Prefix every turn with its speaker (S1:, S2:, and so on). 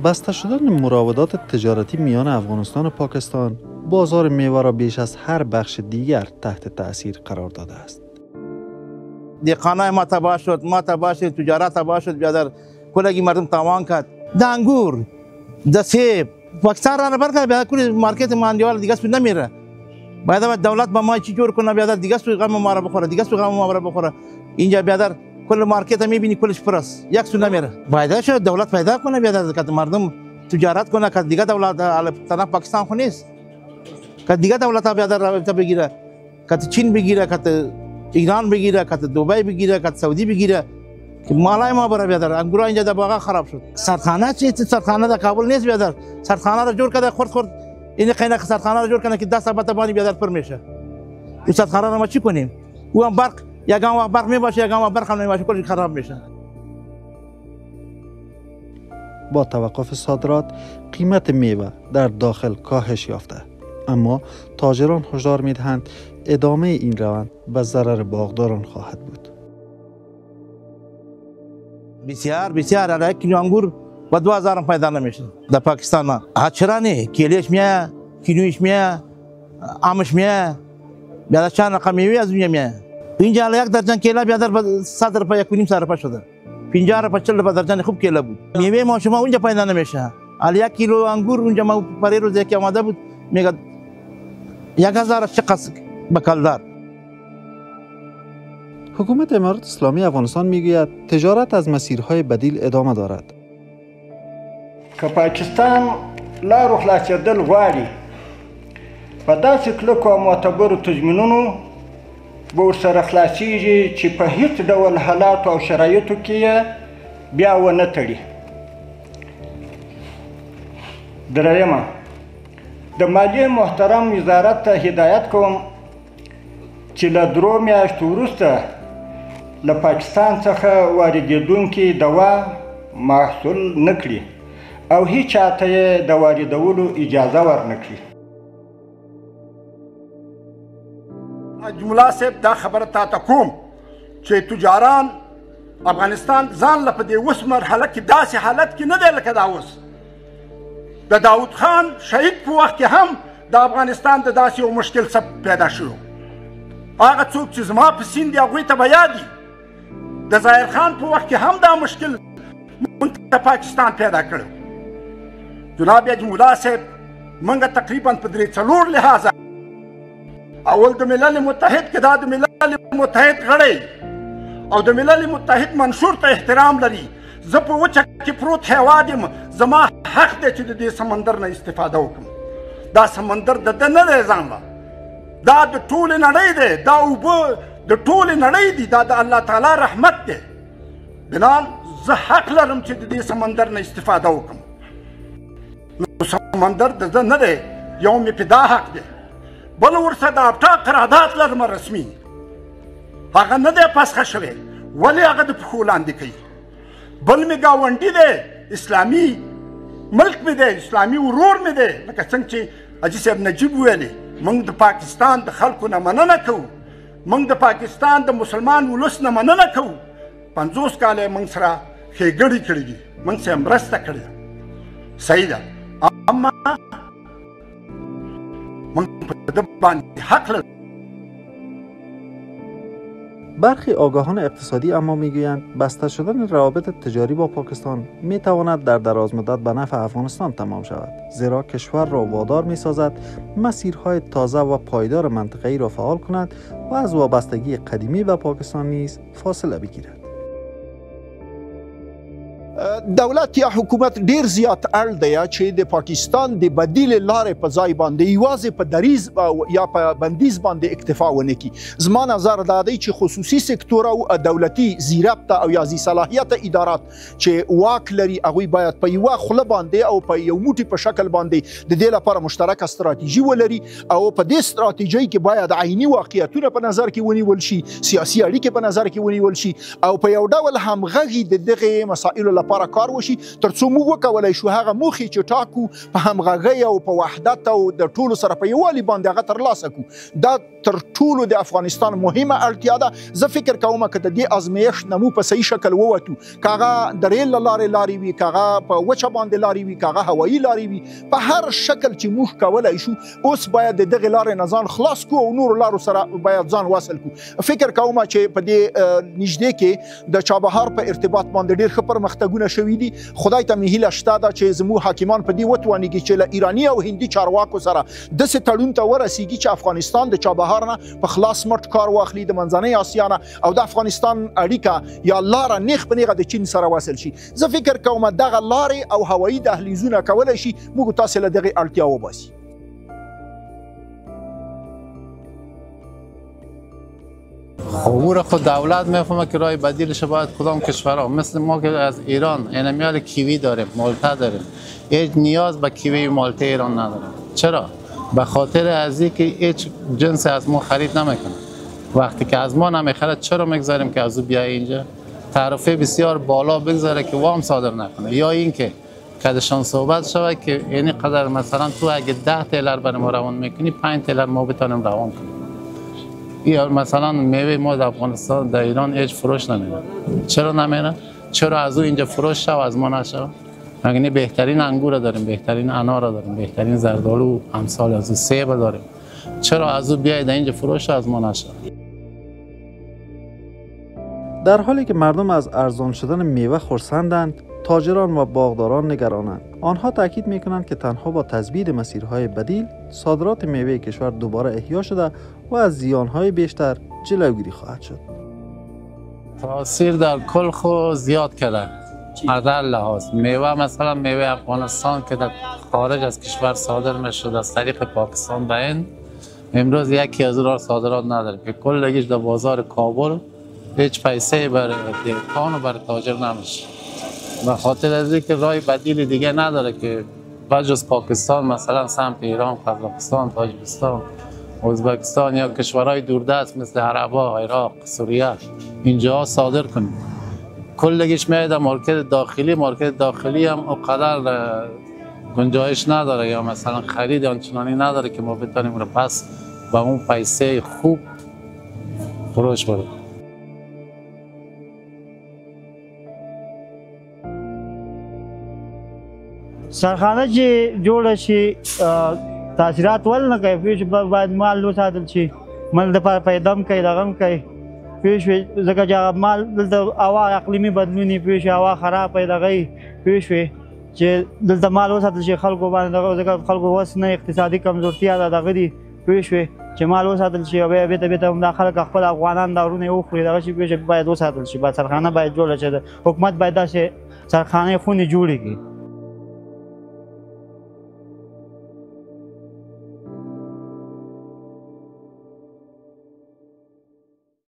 S1: بسته شدن مراودات تجارتی میان افغانستان و پاکستان بازار میوه را بیش از هر بخش دیگر تحت تأثیر قرار داده است.
S2: دهقانای ما تباه شد، ما تباه شد، تجارت تباه شد، بیادر کلگی مردم تاوان کرد. د انگور، د سیب، پاکستان را برکرد بیادر کل مارکت ماندیوال دیگه سوی نمیره. باید دولت با ما چی جور کنه بیادر دیگه سوی غم ما را بخوره، دیگه سوی غم ما را بخوره. اینجا بیادر کل مارکت میبینی کلش پر است، یک سو نمیره. باید شد دولت پیدا کنه بیادر که مردم تجارت کنه که دیگه دولت تنها پاکستان خو نیست. که دیگه دولت ها بیادر رابطه بگیره، که چین بگیره، که ایران بگیره، که دبی بگیره، که سعودی بگیره، که مالای ما بره بیادر. انگورا اینجا در باغ خراب شد. سرخانه چی؟ سرخانه در کابل نیست بیادر. سرخانه را جور کرده خورد این قینه سرخانه را جور کنه که 10 ساعت بانی بیادر پر میشه. این سرخانه را ما چی کنیم؟ او هم برق یگان وقت برق میباشه، یگان وقت برق هم نمیباشه، کلش خراب میشه.
S1: با توقف صادرات قیمت میوه در داخل کاهش یافته، اما تاجران هشدار میدهند ادامه این روند به ضرر باغداران خواهد بود.
S2: بسیار یک کیلو انگور با 2000 پیدا نمیشه در پاکستان. ما چرا نه؟ کیلوش میه، کیلوش میه، آمش میه، بیادر چند رقم میوه از دنیا میه. اینجا یک درجن کیلا بیادر 100 روپیه 1.5 روپیه شده. 50 روپیه 40 روپیه درجن خوب کیلا بود. میوه ما شما اونجا پیدا نمیشه. حالا 1 کیلو انگور اونجا ما برای روز یکی آماده بود میگه 1000 شقص بکالدار.
S1: حکومت امارات اسلامی افغانستان میگوید تجارت از مسیرهای بدیل ادامه دارد.
S3: که پاکستان لارو خلاصېدل غواړي په داسې کلکو او معتبرو تضمینونو به ورسره خلاصېږي چې په هیڅ ډول حالاتو او شرایطو کې یې بیا ونه تړي. درېیمه، د مالیې محترم وزارت ته هدایت کوم چې له 3 میاشتو وروسته له پاکستان څخه واردېدونکي دوا محصول نه کړي او هیڅ چاته یې د واردولو اجازه ورنه کړي.
S4: ملا صاحب دا خبره تاته کوم چې تجاران افغانستان ځان له په دې اوس مرحله کې داسې حالت کې نه دی لکه دا اوس. د داود خان شهید په وخت کې هم د افغانستان د داسې یو مشکل څه پیدا شو. هغه څوک چې زما په سین دي هغوی ته به یاد وي د ظاهر خان په وخت کې هم دا مشکل موږ ته پاکستان پیدا کړی. جناب حاجي ملا صاحب موږ تقریبا په 3-4 لحاظه اول د ملل متحد کې دا د ملل متحد غړی او د ملل متحد منشور ته احترام لري. زه په وچه کې پروت هیواد یم، زما حق دی چې د دې سمندر نه استفاده وکړم. دا سمندر د ده نه دی ځان له، دا د ټولې نړۍ دی، دا اوبه د ټولې نړۍ دي، دا د الله تعالی رحمت دی. بنان زه حق لرم چې د دې سمندر نه استفاده وکړم. نو سمندر د ده نه دی، یو مې په دا حق دی. بل ورسره د ابټا قرارداد لرم رسمي، هغه نه دی پسخه شوی، ولې هغه د پښو لاندې کوي. بل مې ګاونډي دی، اسلامي ملک مې دی، اسلامي ورور مې دی، لکه څنګه چې حاجي صاحب نجیب ویلې موږ د پاکستان د خلکو نه مننه کوو، موږ د پاکستان د مسلمان ولس نه مننه کوو. 50 کاله موږ سره ښېګڼې کړې دي، موږ سره مرسته کړې ده، صحیح ده، اما موږ په ده باندې حق لرو.
S1: برخی آگاهان اقتصادی اما میگویند بسته شدن روابط تجاری با پاکستان میتواند در دراز مدت به نفع افغانستان تمام شود، زیرا کشور را وادار میسازد مسیرهای تازه و پایدار منطقه‌ای را فعال کند و از وابستگی قدیمی به پاکستان نیز فاصله بگیرد.
S5: دولت یا حکومت ډیر زیات اړ دی چې د پاکستان د بدیل لارې په ځای باندې یوازې په دریز یا په بندیز باندې اکتفا ونه کړي. زما نظر دا دی چې خصوصي سکتور او دولتي ذیربطه او یا ذی صلاحیت ادارات چې واک لري هغوی باید په یوه خوله باندې او په یو موټي په شکل باندې د دې لپاره مشترکه ستراتیژي ولري او په دې ستراتیژۍ کې باید عیني واقعیتونه په نظر کې ونیول شي، سیاسي اړیکې په نظر کې ونیول شي او په یو ډول همغږي د دغې مسایلو لپاره کار وشي ترڅو موږ وکولای شو هغه موخې چې ټاکو په همغږۍ او په وحدت او د ټولو سره په یووالي باندې هغه ترلاسه کړو. دا تر ټولو د افغانستان مهمه اړتیا ده. زه فکر کوم که د دې ازمایښت نه مو په صحیح شکل ووتو، که هغه د ریل له لارې لارې وي، که هغه په وچه باندې لارې وي، که هغه هوایي لارې وي، په هر شکل چې موږ کولی شو اوس باید د دغې لارې نه ځان خلاص کړو او نورو لارو سره باید ځان وصل کړو. فکر کوم چې په دې نږدې کې د چابهار په ارتباط باندې ډېر ښه پرمختګونه شوي دي. خدای ته مې هیله شته ده چې زموږ حاکمان په دې وتوانېږي چې له ایراني او هندي چارواکو سره داسې تړون ته ورسېږي چې افغانستان د چابهار نه په خلاص مټ کار واخلي، د منځنۍ اسیا نه او د افغانستان اړیکه یا لاره نیغ په نیغه د چین سره وصل شي. زه فکر کوم دغه لارې او هوایي دهلیزونه کولی شي موږ تاسې له دغې اړتیا وباسي.
S6: عبور خود دولت میفهمه که راه بدیلش باید کدام کشورها مثل ما که از ایران انمیال کیوی داریم، مالته داریم، هیچ نیاز به کیوی مالته ایران نداریم. چرا؟ به خاطر از اینکه هیچ جنس از ما خرید نمیکنه. وقتی که از ما نمیخره چرا میگذاریم که از او بیای اینجا؟ تعرفه بسیار بالا بگذاره که وام صادر نکنه، یا اینکه کدشان صحبت شود که یعنی قدر مثلا تو اگه 10 تیلر برای ما روان میکنی 5 تیلر ما بتونیم روان کنیم. یا مثلا میوه ما در افغانستان در ایران هیچ فروش نمیره. چرا نمیره؟ چرا از او اینجا فروش شو از ما نشو؟ مگه بهترین انگور داریم، بهترین انار داریم، بهترین زردآلو امثال از او سیب داریم. چرا از او بیاید اینجا فروش از ما نشو؟
S1: در حالی که مردم از ارزان شدن میوه خرسندند، تاجران و باغداران نگرانند. آنها تاکید میکنند که تنها با تثبیت مسیرهای بدیل صادرات میوه کشور دوباره احیا شده و از زیانهای بیشتر جلوگیری خواهد شد.
S6: تاثیر در کل خو زیاد کرده. از هر لحاظ میوه مثلا میوه افغانستان که در خارج از کشور صادر میشد از طریق پاکستان به هند، امروز یکی از راه صادرات نداره که کلش در بازار کابل هیچ پیسه برای دهقان و برای تاجر نمیشه. به خاطر از اینکه راه بدیل دیگه نداره که بجز پاکستان مثلا سمت ایران، قزاقستان، تاجیکستان، ازبکستان یا کشورهای دوردست مثل عربا، عراق، سوریه اینجا صادر کنیم. کلش میاد مارکت داخلی هم اونقدر گنجایش نداره یا مثلا خرید آنچنانی نداره که ما بتونیم رو پس با اون پیسه خوب فروش بریم.
S7: سرخانه چې جوړه شي تاثیرات ول نه کوي، چې باید مال وساتل شي، مال د پیدا هم کوي، دغه هم کوي، پوه شوې. ځکه چې مال دلته هوا اقلیمي بدلون یې پوه شوې، هوا خراب یې دغه یې پوه شوې، چې دلته مال وساتل شي خلکو باندې دغه، ځکه خلکو وس نه اقتصادي کمزورتیا ده دغه دي پوه شوې، چې مال وساتل شي او بیا بېرته همدا خلک خپل افغانان دا ورونه یې وخوري دغه شي پوه شوې، باید وساتل شي. باید سرخانه باید جوړه شي، حکومت باید داسې سرخانې خونې جوړې کړي.